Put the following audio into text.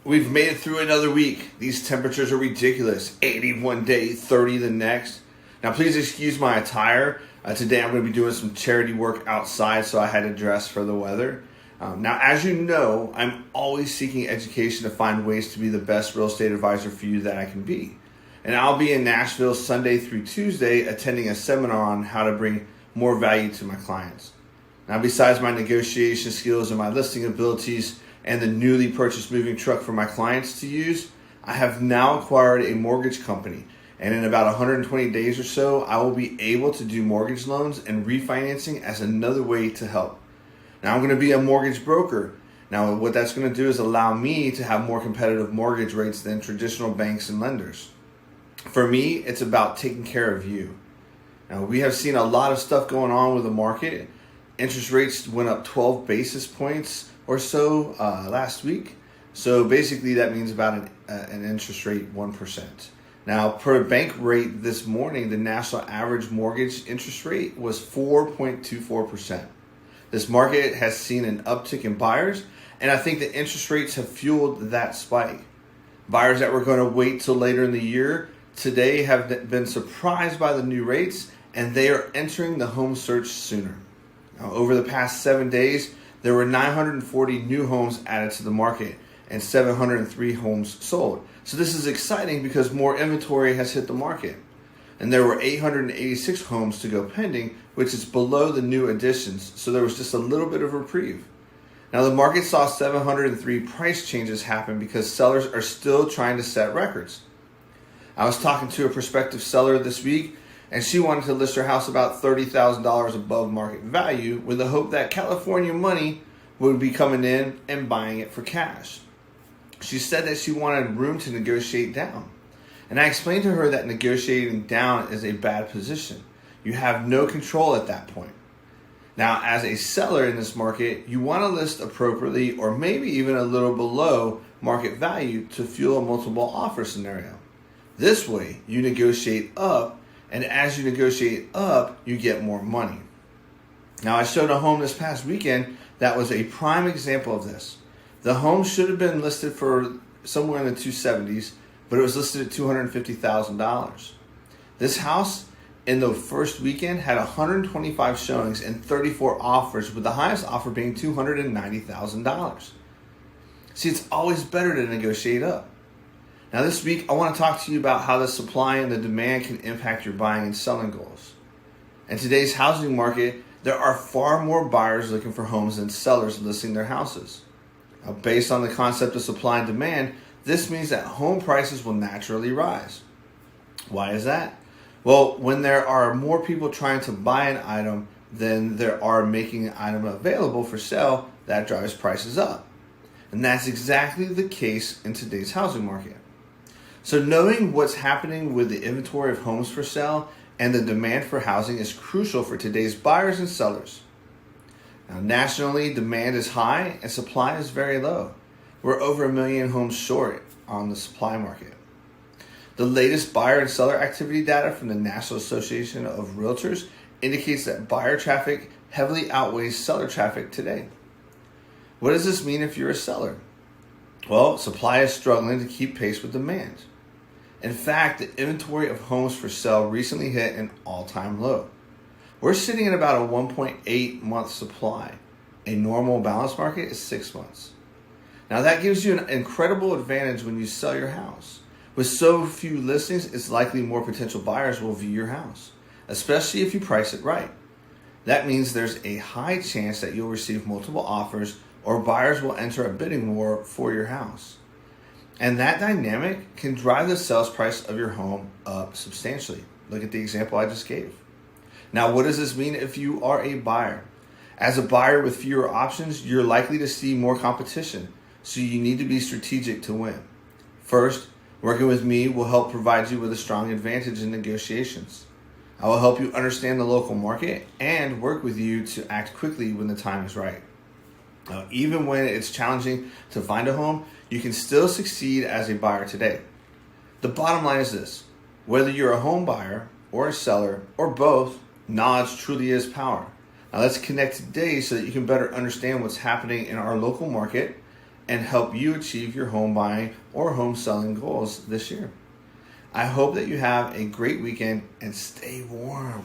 We've made it through another week. These temperatures are ridiculous. 80 one day, 30 the next. Now please excuse my attire. Today I'm going to be doing some charity work outside, so I had to dress for the weather. Now, as you know, I'm always seeking education to find ways to be the best real estate advisor for you that I can be. And I'll be in Nashville Sunday through Tuesday attending a seminar on how to bring more value to my clients. Now, besides my negotiation skills and my listing abilities and the newly purchased moving truck for my clients to use, I have now acquired a mortgage company. And in about 120 days or so, I will be able to do mortgage loans and refinancing as another way to help. Now, I'm going to be a mortgage broker. Now, what that's going to do is allow me to have more competitive mortgage rates than traditional banks and lenders. For me, it's about taking care of you. Now, we have seen a lot of stuff going on with the market. Interest rates went up 12 basis points or so last week. So basically, that means about an interest rate 1%. Now, per bank rate this morning, the national average mortgage interest rate was 4.24%. This market has seen an uptick in buyers, and I think the interest rates have fueled that spike. Buyers that were going to wait till later in the year today have been surprised by the new rates, and they are entering the home search sooner. Now, over the past 7 days, there were 940 new homes added to the market and 703 homes sold. So this is exciting because more inventory has hit the market. And there were 886 homes to go pending, which is below the new additions. So there was just a little bit of reprieve. Now the market saw 703 price changes happen because sellers are still trying to set records. I was talking to a prospective seller this week, and she wanted to list her house about $30,000 above market value with the hope that California money would be coming in and buying it for cash. She said that she wanted room to negotiate down. And I explained to her that negotiating down is a bad position. You have no control at that point. Now, as a seller in this market, you want to list appropriately or maybe even a little below market value to fuel a multiple offer scenario. This way, you negotiate up, and as you negotiate up, you get more money. Now, I showed a home this past weekend that was a prime example of this. The home should have been listed for somewhere in the 270s, but it was listed at $250,000. This house in the first weekend had 125 showings and 34 offers, with the highest offer being $290,000. See, it's always better to negotiate up. Now this week, I want to talk to you about how the supply and the demand can impact your buying and selling goals. In today's housing market, there are far more buyers looking for homes than sellers listing their houses. Now, based on the concept of supply and demand, this means that home prices will naturally rise. Why is that? Well, when there are more people trying to buy an item than there are making an item available for sale, that drives prices up. And that's exactly the case in today's housing market. So knowing what's happening with the inventory of homes for sale and the demand for housing is crucial for today's buyers and sellers. Now, nationally, demand is high and supply is very low. We're over 1 million homes short on the supply market. The latest buyer and seller activity data from the National Association of Realtors indicates that buyer traffic heavily outweighs seller traffic today. What does this mean if you're a seller? Well, supply is struggling to keep pace with demand. In fact, the inventory of homes for sale recently hit an all-time low. We're sitting at about a 1.8 month supply. A normal balanced market is 6 months. Now that gives you an incredible advantage when you sell your house. With so few listings, it's likely more potential buyers will view your house, especially if you price it right. That means there's a high chance that you'll receive multiple offers or buyers will enter a bidding war for your house. And that dynamic can drive the sales price of your home up substantially. Look at the example I just gave. Now, what does this mean if you are a buyer? As a buyer with fewer options, you're likely to see more competition, so you need to be strategic to win. First, working with me will help provide you with a strong advantage in negotiations. I will help you understand the local market and work with you to act quickly when the time is right. Now, even when it's challenging to find a home, you can still succeed as a buyer today. The bottom line is this: whether you're a home buyer or a seller or both, knowledge truly is power. Now let's connect today so that you can better understand what's happening in our local market and help you achieve your home buying or home selling goals this year. I hope that you have a great weekend and stay warm.